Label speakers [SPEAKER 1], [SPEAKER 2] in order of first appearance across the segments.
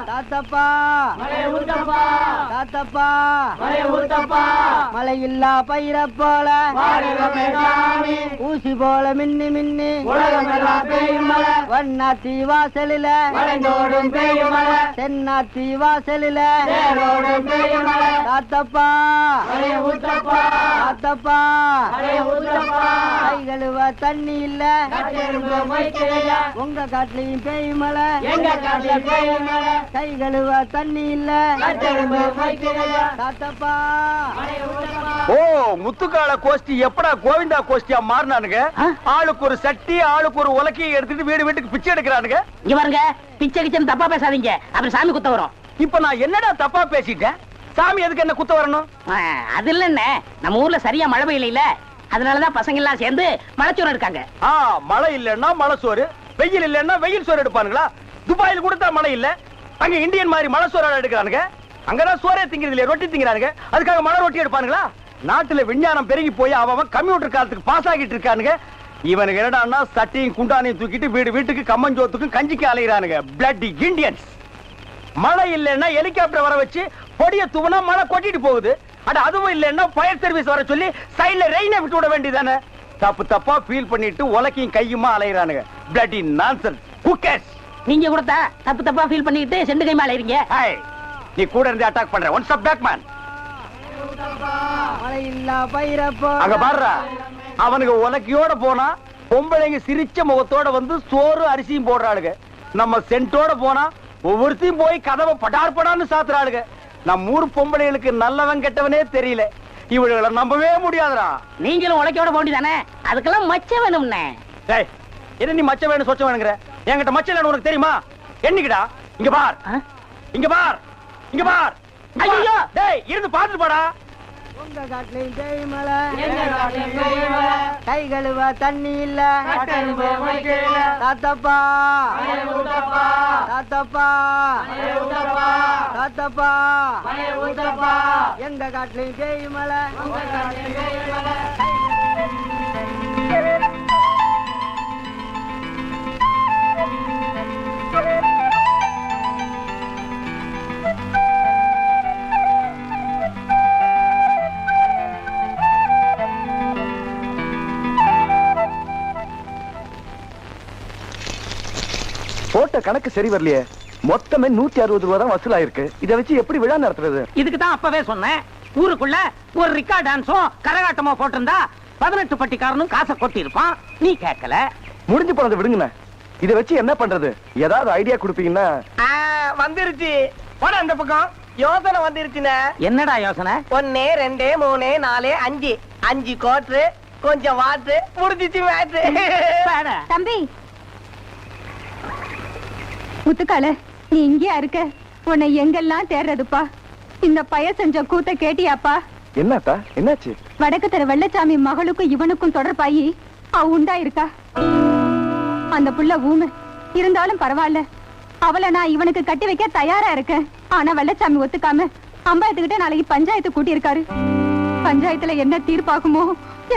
[SPEAKER 1] தாத்தப்பா தாத்தப்பா மழை இல்லா பயிர போல ஊசி போல மின்னி மின்னி வண்ணாத்தி வாசலில தென்னாத்தி வாசலில தாத்தப்பா தாத்தப்பா கை கழுவ தண்ணி இல்ல உங்க காட்டுலயும் பேய் மழை கை கழுவ தண்ணி இல்ல தாத்தப்பா.
[SPEAKER 2] ஓ முத்துக்கால கோஷ்டி எப்படா கோவிந்தா கோஷ்டியா மாறினானுங்க? ஆளுக்கு ஒரு சட்டி ஆளுக்கு ஒரு உலக்கையை எடுத்துட்டு வீடு வீட்டுக்கு பிச்சை எடுக்கிறானுங்க.
[SPEAKER 3] இங்க பாருங்க, பிச்சை கிச்சன் தப்பா பேசாதீங்க, அப்புறம் சாமி குத்த வரும்.
[SPEAKER 2] இப்ப நான் என்னடா தப்பா பேசிட்டேன்? சாமி எதுக்கு என்ன குத்த வரணும்?
[SPEAKER 3] அது இல்லன்னு நம்ம ஊர்ல சரியா மழை பெய்யல, அதனாலதான் பசங்க எல்லாம் சேர்ந்து மலைச்சோறு இருக்காங்க.
[SPEAKER 2] மழை இல்லன்னா மலை சோறு, வெயில் இல்லன்னா வெயில் சோறு எடுப்பானுங்களா? துபாயில் கொடுத்தா மழை இல்ல, அங்க இந்தியன் மாதிரி மலை சோறு எடுக்கிறானுங்க. அங்கதான் சோறே திங்கிறது இல்லையா, ரொட்டி திங்கிறானுங்க. அதுக்காக மழை ரொட்டி எடுப்பானுங்களா? நாட்டுல விஞ்ஞானம் பெருகி போய் அவன் கம்ப்யூட்டர் காலத்துக்கு பாஸ் ஆகிட்டு இருக்கானுங்க. இவனுக்கு என்னடான்னா சட்டியும் குண்டானையும் தூக்கிட்டு வீடு வீட்டுக்கு கம்மஞ்சோத்துக்கும் கஞ்சிக்கு அலைகிறானுங்க. Blood Indians. மழை இல்லைன்னா ஹெலிகாப்டர் வர வச்சு பொடிய தூவனா மழை கொட்டிட்டு போகுது. அட அதுவும் இல்லைன்னா ஃபயர் சர்வீஸ் வர சொல்லி சைடுல ரெயினை விட்டு விட வேண்டியதானே? தப்பு தப்பா ஃபீல் பண்ணிட்டு உலக்கையும் கையுமா அலைகிறானுங்க. Bloody nonsense. Who cares?
[SPEAKER 3] நீங்க கூட தப்பு தப்பா ஃபீல் பண்ணிட்டு செண்டு கைமா அலைறீங்க.
[SPEAKER 2] நீ கூட இருந்து அட்டாக் பண்ற. One step back man. அங்க பாருடா, அவனுக்கு உலக்கையோட போனா பொம்பளைங்க சிரிச்ச முகத்தோட வந்து சோறு அரிசியும் போடுறாளுங்க. நம்ம சென்ட்டோட போனா ஒவ்வொருத்தையும் போய் கதவை படார் படான்னு சாத்துறாளுங்க. நம்ம ஊர் பொம்பளைகளுக்கு நல்லவன் கெட்டவனே தெரியல. இவர்களை நம்பவே முடியாதுடா.
[SPEAKER 3] நீங்களும் உலக்கையோட போண்டிதானே, அதுக்கெல்லாம் மச்ச வேணும்னே.
[SPEAKER 2] என்ன நீ மச்ச வேணும் சொச்ச வேணுங்கிற? என்கிட்ட மச்ச இல்லன்னு உனக்கு தெரியுமா? என்னைக்குடா? இங்க பார், இங்க பார், இங்க பார். ஐயோ டேய், இருந்து பாத்துட்டு போடா.
[SPEAKER 1] உங்க காட்டுலயும் பேய் மழை, கை கழுவ தண்ணி இல்ல தாத்தப்பா தாத்தப்பா தாத்தப்பா. எங்க காட்டுலயும் பேய் மழை.
[SPEAKER 2] போட்ட கணக்கு சரி வரலையே. மொத்தமே 160 ரூபா தான் வசூலாயிருக்கு. இதை வச்சு எப்படி விழா நடத்துறது?
[SPEAKER 3] இதுக்கு தான் அப்பவே சொன்னேன், ஊருக்குள்ள ஒரு ரிக்கா டான்ஸும் கரகாட்டமோ போட்டிருந்தா 18 பட்டிக்காரனும் காசை கொட்டி இருப்பான். நீ கேட்கல.
[SPEAKER 2] முடிஞ்சு போனது விடுங்க. இதை வச்சு என்ன பண்றது? ஏதாவது ஐடியா கொடுப்பீங்கன்னா?
[SPEAKER 4] வந்துருச்சு. போட அந்த பக்கம் யோசனை வந்துருச்சுன.
[SPEAKER 3] என்னடா யோசனை?
[SPEAKER 4] 1 2 3 4 5 5 கோட்ரு கொஞ்சம் வாட்டு முடிஞ்சிச்சு மேட்ரு.
[SPEAKER 5] தம்பி முத்துக்கால, நீ இங்கேயா இருக்க? உன்னை எங்கெல்லாம் தேடுறதுப்பா? இந்த பய செஞ்ச கூத்த கேட்டியாப்பா?
[SPEAKER 2] என்னத்தா என்னாச்சு?
[SPEAKER 5] வடக்கு தெரு வெள்ளச்சாமி மகளுக்கும் இவனுக்கும் தொடர்பாயி அவ உண்டா இருக்கா? அந்த புள்ள ஊமை இருந்தாலும் பரவாயில்ல, அவளை நான் இவனுக்கு கட்டி வைக்க தயாரா இருக்கேன். ஆனா வெள்ளச்சாமி ஒத்துக்காம அம்பாயத்துக்கிட்ட நாளைக்கு பஞ்சாயத்து கூட்டி இருக்காரு. பஞ்சாயத்துல என்ன தீர்ப்பாகுமோ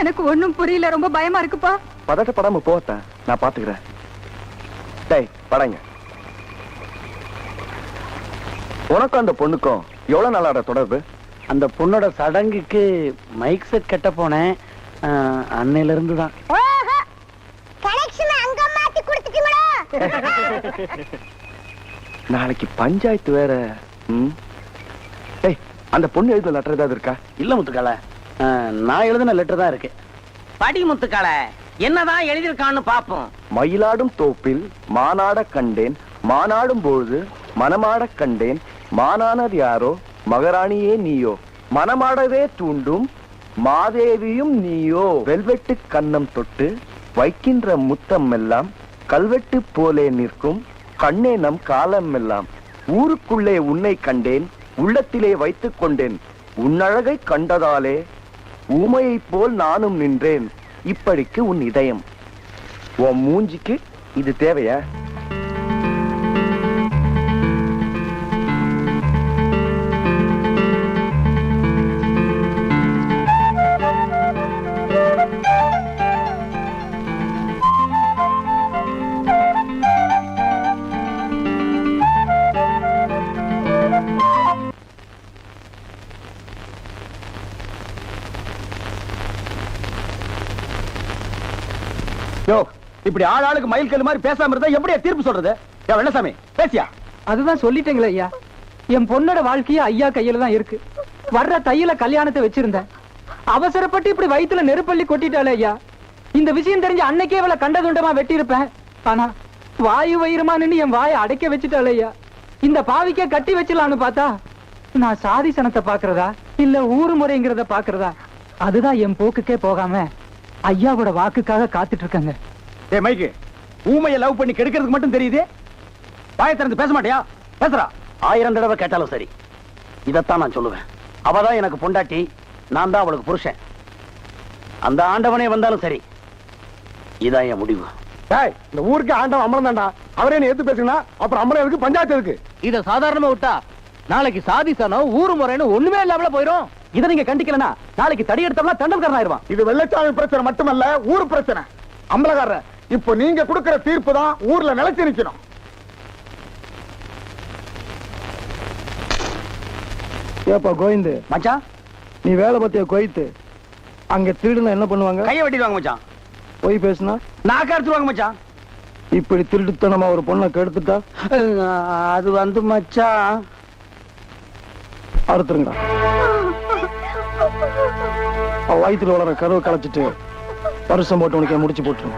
[SPEAKER 5] எனக்கு ஒண்ணும் புரியல. ரொம்ப பயமா இருக்குப்பா.
[SPEAKER 2] பதட்டப்படாம போட்டேன், நான் பாத்துக்கிறேன். டேய் படங்க. உனக்கும் அந்த பொண்ணுக்கும் எவ்வளவு நாளாட தொடர்பு?
[SPEAKER 1] அந்த பொண்ணோட சடங்குக்கு மைக் செட் கட்ட போனேன், அன்னையில இருந்து தான்.
[SPEAKER 2] நாளைக்கு பஞ்சாயத்து வேற. அந்த பொண்ணு எழுத லெட்டர் ஏதாவது இருக்கா?
[SPEAKER 1] இல்ல முத்துக்கால, நான் எழுதின லெட்டர் தான் இருக்கு.
[SPEAKER 3] படி முத்துக்கால, என்னதான் எழுதிருக்கான்னு பாப்போம்.
[SPEAKER 2] மயிலாடும் தோப்பில் மானாட கண்டேன், மானாடும் பொழுது மனமாட கண்டேன், மானானது யாரோ மகாராணியே நீயோ, மனமாடவே தூண்டும் மாதேவியும் நீயோ, வெல்வெட்டு கன்னம் தொட்டு வைக்கின்ற முத்தம் எல்லாம் கல்வெட்டு போலே நிற்கும் கண்ணே நம் காலம் எல்லாம், ஊருக்குள்ளே உன்னை கண்டேன், உள்ளத்திலே வைத்துக் கொண்டேன், உன்னழகை கண்டதாலே ஊமையை போல் நானும் நின்றேன், இப்படிக்கு உன் இதயம். உன் மூஞ்சிக்கு இது தேவையா? யோ, இப்படி ஆளுக்கு மயில் கல்லு மாதிரி பேசாம இருந்தா எப்படியா தீர்ப்பு சொல்றது? யோ வெள்ளசாமி, பேசியா?
[SPEAKER 6] அதுதான் சொல்லிட்டேங்களே ஐயா. என் பொண்ணோட வாழ்க்கையே ஐயா கையில தான் இருக்கு. வர்ற தையில கல்யாணத்தை வச்சிருந்தேன். அவசரப்பட்டு இப்படி வயித்துல நெருப்பள்ளி கொட்டிட்டாலே ஐயா. இந்த விஷயம் தெரிஞ்ச அன்னைக்கே இவளை கண்டதுண்டமா வெட்டி இருப்பேன். ஆனா வாயு வயிறுமா நின்னு என் வாயை அடைக்க வச்சுட்டாலே ஐயா. இந்த பாவிக்க கட்டி வச்சிடலான்னு பார்த்தா நான் சாதி சனத்தை பாக்குறதா இல்ல ஊரு முறைங்கிறத பாக்குறதா, அதுதான் என் போக்குக்கே போகாம ஐயாவோட வாக்குக்காக காத்துட்டு இருக்கங்க.
[SPEAKER 2] ஏ மைக்கு, ஊமையை லவ் பண்ணி கெடுக்கிறதுக்கு மட்டும் தெரியுது. வாயை திறந்து பேச மாட்டியா? பேசுறா.
[SPEAKER 1] 1000 தடவை கேட்டாலும் சரி, இதத்தான் நான் சொல்லுவேன். அவதான் எனக்கு பொண்டாட்டி, நான் தான் அவளுக்கு புருஷன். அந்த ஆண்டவனே வந்தாலும் சரி, இதான் என் முடிவு.
[SPEAKER 2] டேய், இந்த ஊருக்கு ஆண்டவன் அம்மன் தான்டா. அவரே நீ எடுத்து பேசுனா அப்புறம் அம்மன் எதுக்கு, பஞ்சாயத்து எதுக்கு?
[SPEAKER 1] இத சாதாரணமா விட்டா நாளைக்கு சாதி சனம் ஊரு முறைன்னு ஒண்ணுமே இல்லாமல போயிரும். இதை நீங்க கண்டிக்கலனா நாளைக்கு தடி எடுத்தோம்னா தண்டல்காரன் ஆயிருவான்.
[SPEAKER 2] இது வெள்ளச்சாமி பிரச்சனை மட்டுமல்ல, ஊர் பிரச்சனை. அம்பலகாரர், இப்போ நீங்க கொடுக்கிற தீர்ப்பு தான் ஊர்ல நிலைச்சு நிக்கணும்.
[SPEAKER 7] ஏப்பா கோவிந்து,
[SPEAKER 1] மச்சான்,
[SPEAKER 7] நீ வேலை பத்திய கோயித்து அங்க திருடுனா என்ன பண்ணுவாங்க?
[SPEAKER 2] கையை வெட்டிடுவாங்க மச்சான்.
[SPEAKER 7] போய் பேசுனா
[SPEAKER 2] நாக்க அடிச்சுடுவாங்க மச்சான்.
[SPEAKER 7] இப்படி திருட்டுத்தனமா ஒரு பொண்ணை கெடுத்துட்டா
[SPEAKER 1] அது வந்து மச்சான்,
[SPEAKER 7] அறுத்துருங்க. அவ வயிற்றுல வளர கருவை களைச்சிட்டு வருஷம் போட்டு உனக்கு முடிச்சு போட்டுருங்க.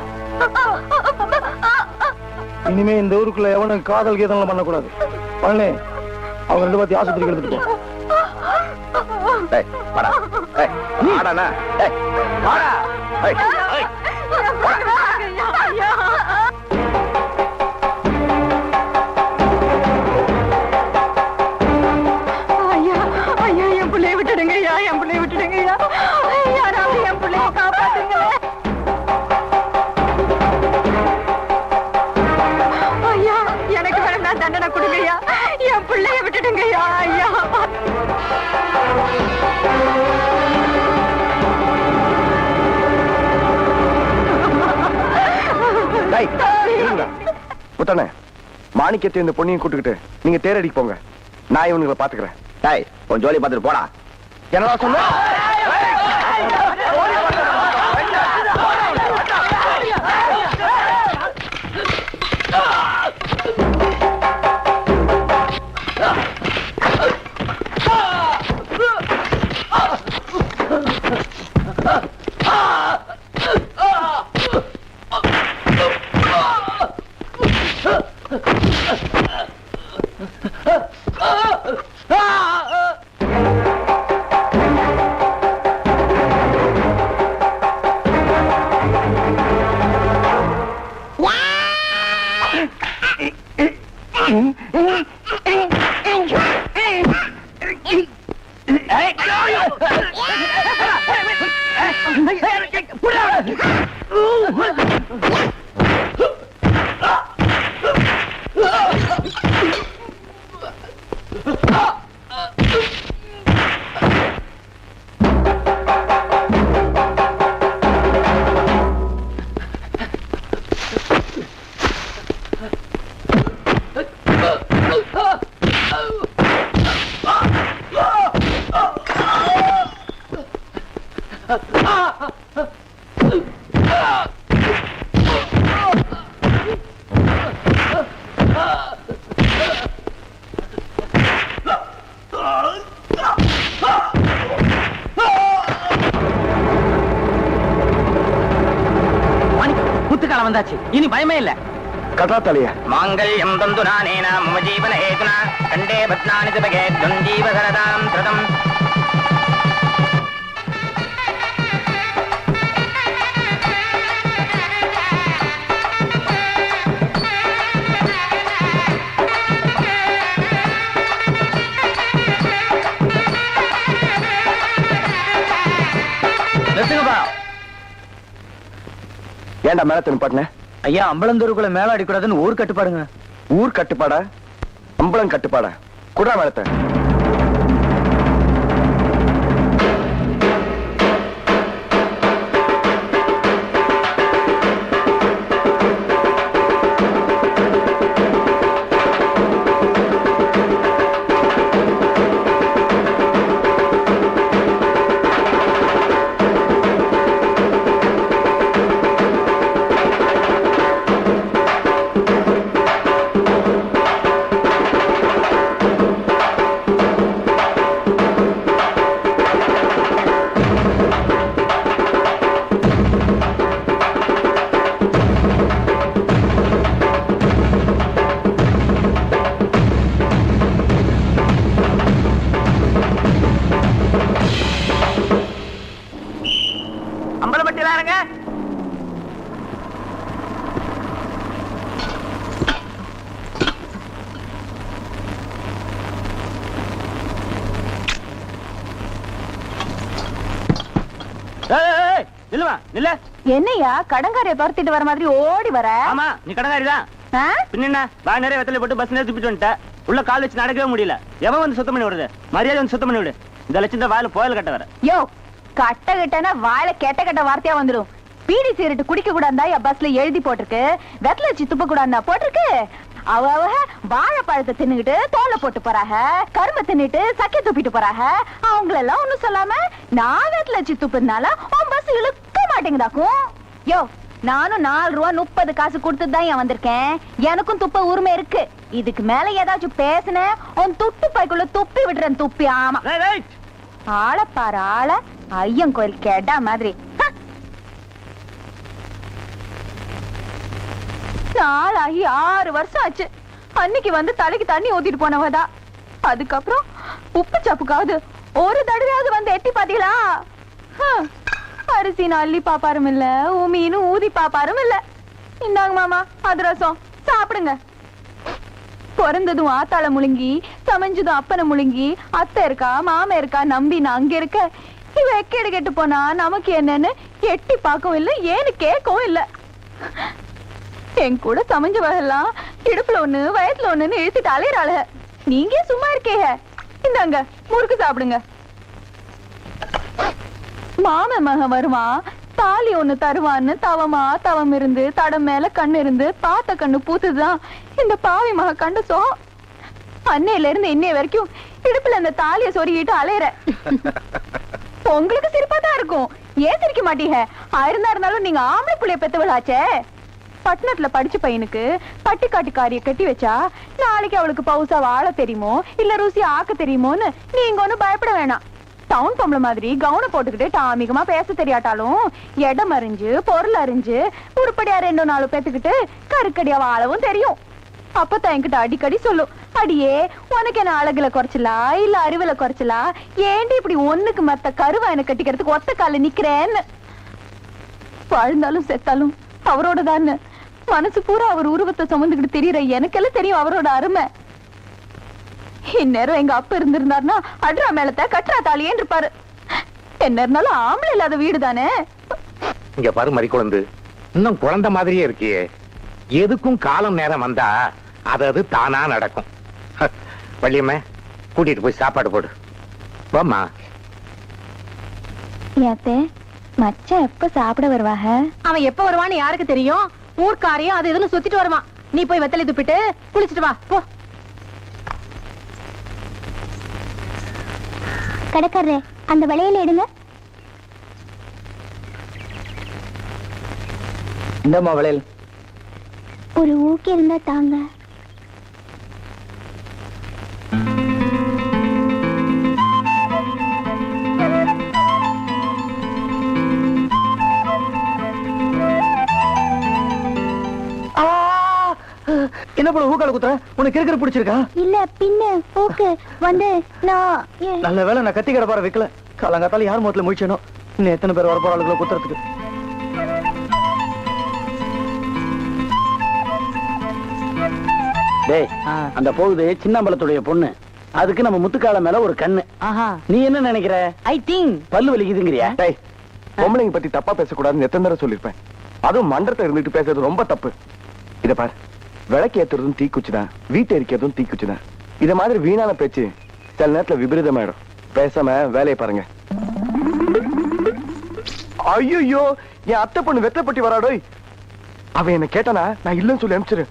[SPEAKER 7] இனிமே இந்த ஊருக்குள்ள எவனும் காதல் கீதம் பண்ணக்கூடாது. பழனி, அவங்க 2 பேர்த்தையும் ஆஸ்பத்திரிக்கு எடுத்துட்டு போ.
[SPEAKER 2] டேய், வாடா. டேய், வாடாண்ணா. டேய், வாடா. டேய், டேய்.
[SPEAKER 5] ஐயா, ஐயா, என் பிள்ளைய விட்டுடுங்க ஐயா, என் பிள்ளைய விட்டுடுங்க ஐயா. யாராவது என் பிள்ளைய காப்பாத்துங்களே. ஐயா, எனக்கு வேணும்னா தண்டனை கொடுங்க ஐயா. என் பிள்ளைய விட்டுடுங்க ஐயா. ஐயா,
[SPEAKER 7] டேய், இருங்க. புத்தானே, மாணிக்கத்தை இந்த பொண்ணையும் கூட்டுக்கிட்டு நீங்க தேரடிக்கு போங்க. நான் இவனுங்களை பாத்துக்கிறேன்.
[SPEAKER 2] டேய், உன் ஜோலி பார்த்துட்டு போடா.
[SPEAKER 7] என்னடா சொன்ன?
[SPEAKER 3] முத்துக்காலம் வந்தாச்சு, இனி பயமே இல்ல.
[SPEAKER 7] கதா தலைய
[SPEAKER 3] மாங்கல்யம் தந்து நானேன மம ஜீவன ஹேதுனா கண்டே பத்னானி ஜபகே ஜீவகரதாம் த்ரதம்.
[SPEAKER 7] ஏன்டா மேல திருப்பாட்டின?
[SPEAKER 1] ஐயா, அம்பலந்தூருக்குள்ள மேல அடிக்கூடாதுன்னு ஊர் கட்டுப்பாடுங்க.
[SPEAKER 7] ஊர் கட்டுப்பாடா? அம்பலம் கட்டுப்பாடா? குடா மேலத்தை.
[SPEAKER 2] நில்லுவா நில்ல.
[SPEAKER 5] என்னையா கடங்காரிய துரத்திட்டு வர மாதிரி ஓடி வர?
[SPEAKER 2] ஆமா நீ கடங்காரிதான். பின்ன வா நிறைய வெத்தலை போட்டு பஸ் நேரம் துப்பிட்டு வந்துட்ட. உள்ள கால் வச்சு நடக்கவே முடியல. எவன் வந்து சுத்தம் பண்ணி விடுறது? மரியாதை வந்து சுத்தம் பண்ணி விடு. இந்த லட்சம் வாயில புயல் கட்ட வர.
[SPEAKER 5] யோ கட்ட கட்டனா வாயில கெட்ட கெட்ட வார்த்தையா வந்துடும். பீடி சிகரெட் குடிக்க கூடாதா பஸ்ல எழுதி போட்டிருக்கு. வெத்தலை வச்சு துப்ப கூடாதா போட்டிருக்கு. அவ வாழைப்பழத்தை தின்னுகிட்டு தோலை போட்டு போறாங்க, கரும்பை தின்னுட்டு சக்கை துப்பிட்டு போறாங்க. அவங்களெல்லாம் ஒண்ணும் சொல்லாம நான் வெத்தலை வச்சு துப்புனால உன் பஸ் இழுக்க மாட்டேங்குதாக்கும். யோ நானும் 4 ரூபா 30 காசு கொடுத்துட்டு தான் வந்திருக்கேன். எனக்கும் துப்ப உரிமை இருக்கு. இதுக்கு மேல ஏதாச்சும் பேசுன உன் துட்டு பைக்குள்ள துப்பி விடுறேன். துப்பி ஆமா ஆள பாரு ஆள ஐயன் கோயில் கேட்டா மாதிரி. நாளாகி 6 வருஷம் ஆச்சு. அன்னைக்கு வந்து தலைக்கு தண்ணி ஊத்திட்டு போனவதா. அதுக்கப்புறம் உப்பு சப்புக்காவது ஒரு தடவையாவது வந்து எட்டி பாத்தீங்களா? அரிசி அள்ளி பாப்பாரும் இல்ல, மீன் ஊதி பாப்பாரும் இல்ல. இந்தாங்க மாமா அதிரசம் சாப்பிடுங்க. பிறந்ததும் ஆத்தாள முழுங்கி, சமைஞ்சதும் அப்பனை முழுங்கி, அத்தை இருக்கா மாமா இருக்கா நம்பி நான் அங்க இருக்க. இவ எக்கேடு கெட்டு போனா நமக்கு என்னன்னு எட்டி பார்க்கவும் இல்ல, ஏன்னு கேட்கவும் இல்ல. என் கூட சமைஞ்சவெல்லாம் இடுப்புல ஒண்ணு வயசுல ஒண்ணுன்னு இழுத்துட்டு அலையறாள. நீங்க சும்மா இருக்கீங்க. இந்தாங்க முறுக்கு சாப்பிடுங்க. மாமன் மகன் வருவான், தாலி ஒண்ணு தருவான்னு தவம் இருந்து தடம் மேல கண்ணு இருந்து பார்த்த கண்ணு பூத்துதான் இந்த பாவி மக கண்டு சோ. அன்னையில இருந்து இன்னைய வரைக்கும் இடுப்புல அந்த தாலிய சொருகிட்டு அலையற. உங்களுக்கு சிரிப்பா தான் இருக்கும், ஏன் சிரிக்க மாட்டீங்க? இருந்தாலும் நீங்க ஆம்பளை புள்ளைய பெத்தவளாச்சே. பட்டணத்துல படிச்ச பையனுக்கு பட்டிக்காட்டுக்காரிய கட்டி வச்சா நாளைக்கு அவளுக்கு பவுசா வாழ தெரியுமோ இல்ல ருசி ஆக்க தெரியுமோன்னு நீங்க ஒண்ணு பயப்பட வேணாம். டவுன் பொம்பளை மாதிரி கவுன போட்டுக்கிட்டு டாமிகமா பேச தெரியாட்டாலும் இடம் அறிஞ்சு பொருள் அறிஞ்சு உருப்படியா 2-4 பேத்துக்கிட்டு கருக்கடியா வாழவும் தெரியும். அப்பதான் என்கிட்ட அடிக்கடி சொல்லும், அடியே உனக்கு என்ன அழகுல குறைச்சலா இல்ல அறிவுல குறைச்சலா, ஏண்டி இப்படி ஒண்ணுக்கு மத்த கருவா எனக்கு கட்டிக்கிறதுக்கு ஒத்த கால நிக்கிறேன்னு. வாழ்ந்தாலும் செத்தாலும் அவரோட தான். மனசு பூரா அவர் உருவத்தை சுமந்துக்கிட்டு தெரியற எனக்கெல்லாம் தெரியும் அவரோட அருமை. இந்நேரம் எங்க அப்பா இருந்திருந்தாருன்னா அட்ரா மேலத்தை கட்டுறா தாலியேன்னு இருப்பாரு. என்ன இருந்தாலும் ஆம்பளை இல்லாத வீடு தானே.
[SPEAKER 8] இங்க பாரு மறி குழந்தை, இன்னும் குழந்தை மாதிரியே இருக்கியே. எதுக்கும் காலம் நேரம் வந்தா அது தானா நடக்கும். வள்ளியம்மா கூட்டிட்டு போய் சாப்பாடு போடு. வாம்மா.
[SPEAKER 5] மச்சான் எப்ப சாப்பிட வருவாக?
[SPEAKER 9] அவன் எப்ப வருவான்னு யாருக்கு தெரியும்? ஊர்க்காரையும் அது இதுன்னு சுத்திட்டு வருவான். நீ போய் வெத்தலை துப்பிட்டு குளிச்சுட்டு வா போ.
[SPEAKER 5] கடைக்காரரே அந்த வளையல எடுங்க.
[SPEAKER 2] இந்தம்மா வளையல்.
[SPEAKER 5] ஒரு ஊக்கி இருந்தா தாங்க.
[SPEAKER 2] என்ன போல ஊக்கால குத்துற? உனக்கு இருக்கிற பிடிச்சிருக்கா?
[SPEAKER 5] இல்ல பின்ன ஊக்கு வந்து நான்
[SPEAKER 2] நல்ல வேலை நான் கத்தி கடப்பார வைக்கல. காலங்காத்தால யார் முகத்துல முழிச்சேனோ. இன்னும் எத்தனை பேர் வர போறாளுங்களோ குத்துறதுக்கு.
[SPEAKER 1] டேய் அந்த போகுது சின்னம்பலத்துடைய பொண்ணு. அதுக்கு நம்ம முத்துக்கால மேல ஒரு கண்ணு. நீ என்ன நினைக்கிற?
[SPEAKER 3] ஐ திங்க்
[SPEAKER 1] பல்லு வலிக்குதுங்கறியா?
[SPEAKER 7] டேய் பொம்பளைங்க பத்தி தப்பா பேசக்கூடாதுன்னு எத்தனை தடவை சொல்லிருப்பேன். அதுவும் மண்டத்தை இருந்துட்டு பேசுறது ரொம்ப தப்பு. இத பாரு, விளக்கு ஏத்துறதும் தீக்குச்சிதான், வீட்டை எரிக்கிறதும் தீக்குச்சிதான். இத மாதிரி வீணான பேச்சு சில நேரத்துல விபரீதமாயிடும். பேசாம வேலையை பாருங்க. ஐயோ என் அத்தை பொண்ணு வெத்தப்பட்டி வராடோய். அவன் என்ன கேட்டானா நான் இல்லன்னு சொல்லி அனுப்பிச்சிரு.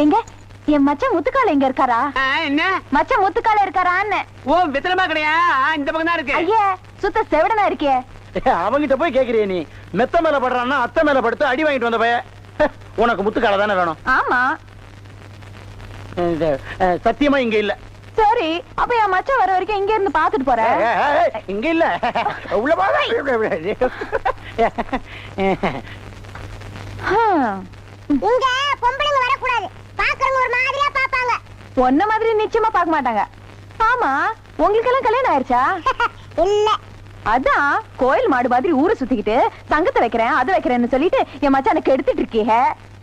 [SPEAKER 5] எங்க என் மச்சான் முத்துக்கால எங்க இருக்காரா?
[SPEAKER 3] என்ன
[SPEAKER 5] மச்சான் முத்துக்கால இருக்காரான்னு.
[SPEAKER 3] ஓ வெத்தலமா கிடையா? இந்த பக்கம் தான் இருக்கு.
[SPEAKER 5] ஐயா சுத்த செவிடனா இருக்கே.
[SPEAKER 1] அவங்கிட்ட போய் கேக்குறிய நீ? மெத்த மேல படுறான்னா அத்தை மேல படுத்து அடி வாங்கிட்டு வந்த பைய. உனக்கு முத்துக்கால தானே வேணும்?
[SPEAKER 5] ஆமா.
[SPEAKER 1] சத்தியமா இங்க இல்ல.
[SPEAKER 5] சரி அப்ப என் மச்சான் வர வரைக்கும் இங்க இருந்து பாத்துட்டு போறேன்.
[SPEAKER 1] இங்க இல்ல, உள்ள போக.
[SPEAKER 5] இங்க பொம்பளைங்க வர கூடாது. பாக்குறவங்க ஒரு மாதிரியா பாப்பாங்க. ஒன்ன மாதிரி நிச்சயமா பார்க்க மாட்டாங்க. ஆமா உங்களுக்கு எல்லாம் கல்யாணம் ஆயிருச்சா? இல்ல. அதான் கோயில் மாடு மாதிரி ஊரை சுத்திக்கிட்டு தங்கத்தை வைக்கிறேன் அது வைக்கிறேன்னு சொல்லிட்டு என் மச்சான் கெடுத்துட்டு இருக்கீங்க.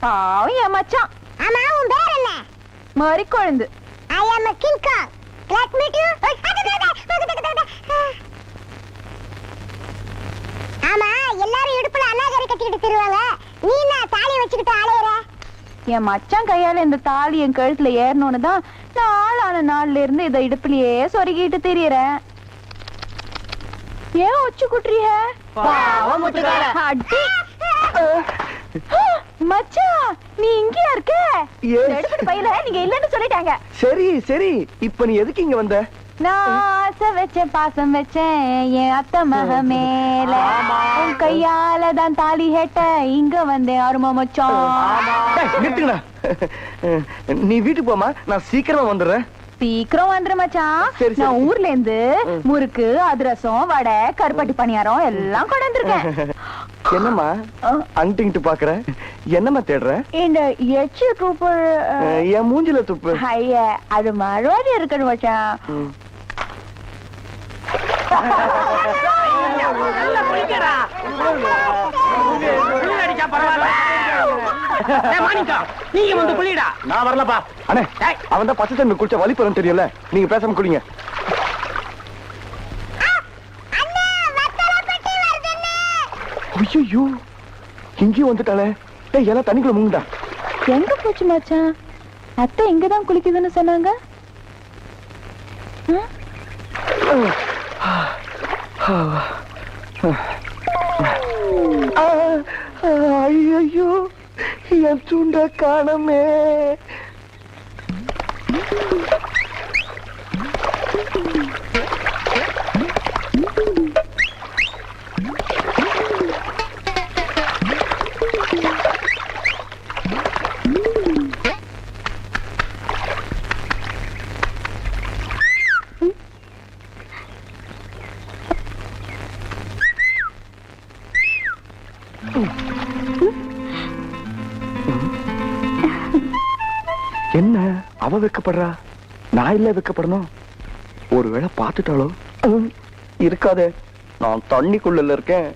[SPEAKER 5] பாவம் என் மச்சான். ஆமா உன் பேர் என்ன? மறி குழந்து. ஐ அம் a king kong. ஆமா, எல்லாரும் இடுப்புல அனாகரி கட்டிட்டு திருவாங்க. நீ என்ன தாலி வச்சுக்கிட்டு அலையற?
[SPEAKER 9] என் மச்சான் கையால இந்த தாலி என் கழுத்துல ஏறணும்னு தான் நான் ஆளான நாள்ல இருந்து இதை இடுப்புலயே சொருகிட்டு திரியறேன். ஏன் ஒச்சு குட்டுறிய? அடி மச்சான், நீ இங்கயா இருக்க? எடுத்துட்டு பையில நீங்க இல்லன்னு சொல்லிட்டாங்க.
[SPEAKER 7] சரி சரி, இப்ப நீ எதுக்கு இங்க வந்த?
[SPEAKER 9] நான் ஆசை வச்சேன், பாசம் வச்சேன் என் அத்தை மக மேல. உன் கையால தான் தாலி கேட்ட இங்க வந்தேன் அருமை மச்சான்.
[SPEAKER 7] நிறுத்துங்கடா. நீ வீட்டுக்கு போமா, நான் சீக்கிரமா வந்துடுறேன்.
[SPEAKER 9] சீக்கிரம் வந்துரு மச்சான்.
[SPEAKER 7] சரி, சரி.
[SPEAKER 9] நான் ஊர்ல இருந்து முறுக்கு, அதிரசம், வடை, கருப்பட்டி பணியாரம் எல்லாம் கொண்டு வந்திருக்கேன்.
[SPEAKER 7] என்னம்மா அங்கிட்டு பாக்குற? என்னம்மா தேடுற?
[SPEAKER 9] இந்த எச்சு துப்பு
[SPEAKER 7] என் மூஞ்சில துப்பு.
[SPEAKER 9] ஐயா, அது மறுவாடி இருக்கணும் மச்சான்.
[SPEAKER 3] நல்லா குளிக்கடா. குளி அடிச்சா பரவாயில்ல. ஏய், மாணிக்கம், நீங்க வந்து குளிடா.
[SPEAKER 1] நான் வரலப்பா.
[SPEAKER 7] அண்ணே, அவன் தான் பச்சை தண்ணி குடிச்ச வலி பெறும் தெரியல. நீங்க பேசாம குடிங்க. ஐயோ, இங்கேயும் வந்துட்டாளே. டேய், எல்லாம் தண்ணிக்குள்ள முங்குடா.
[SPEAKER 9] எங்க போச்சு மச்சான்? அத்தை இங்கதான் குளிக்குதுன்னு சொன்னாங்க.
[SPEAKER 7] ஐயோ, என் துண்ட காணமே. என்ன அவ வெக்கப்படுறா? நான் இல்ல வெக்கப்படணும். ஒருவேளை பார்த்துட்டாலோ? இருக்காதே, நான் தண்ணிக்குள்ள இருக்கேன்.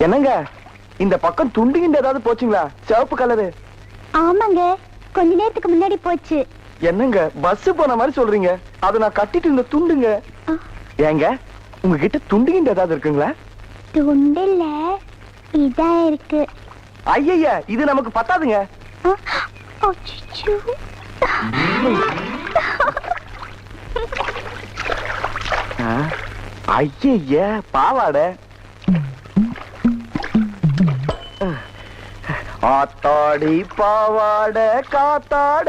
[SPEAKER 7] என்னங்க, இந்த பக்கம் துண்டுகின்ற ஏதாவது போச்சுங்களா? சிவப்பு கலரு.
[SPEAKER 5] ஆமாங்க, கொஞ்ச நேரத்துக்கு முன்னாடி போச்சு.
[SPEAKER 7] என்னங்க பஸ் போன மாதிரி சொல்றீங்க? அதை நான் கட்டிட்டு இருந்த துண்டுங்க. ஏங்க, உங்ககிட்ட துண்டுகின்ற ஏதாவது இருக்குங்களா?
[SPEAKER 5] துண்டில்ல, இதான் இருக்கு.
[SPEAKER 7] ஐயா, இது நமக்கு பத்தாதுங்க.
[SPEAKER 5] அச்சச்சோ.
[SPEAKER 7] ஐய, பாவாடை. ஆத்தாடி பாவாடை காத்தாட.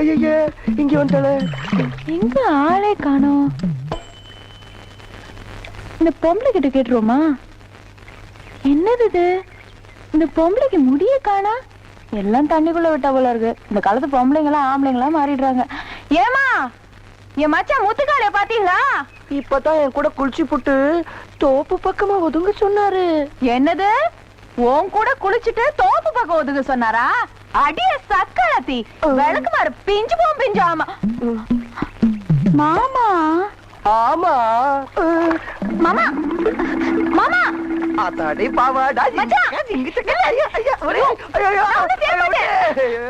[SPEAKER 7] ஐய, இங்க வந்துட்டாளே.
[SPEAKER 9] எங்க ஆளே காணோம். இந்த பொம்பளை கிட்ட கேட்டுருவோமா? என்னது இது? இந்த பொம்பளைக்கு முடிய காணா? எல்லாம் தண்ணிக்குள்ள விட்டா போல இருக்கு. இந்த காலத்து பொம்பளைங்களா ஆம்பளைங்களா மாறிடுறாங்க. ஏமா, என் மச்சான் முத்துக்காலைய பாத்தீங்களா?
[SPEAKER 4] இப்பதான் என் கூட குளிச்சு புட்டு தோப்பு பக்கமா ஒதுங்க சொன்னாரு.
[SPEAKER 9] என்னது? உன் கூட குளிச்சுட்டு தோப்பு பக்கம் ஒதுங்க சொன்னாரா? அடிய சக்களத்தி விளக்கு மாறு பிஞ்சு போம் பிஞ்சு. ஆமா மாமா.
[SPEAKER 7] ஆமா
[SPEAKER 9] மாமா, மாமா.
[SPEAKER 7] ஆத்தாடி பாவாடா.
[SPEAKER 9] மச்சான்,
[SPEAKER 7] இங்கிட்ட. ஐயா, ஐயா, ஐயா, ஐயா, ஐயா.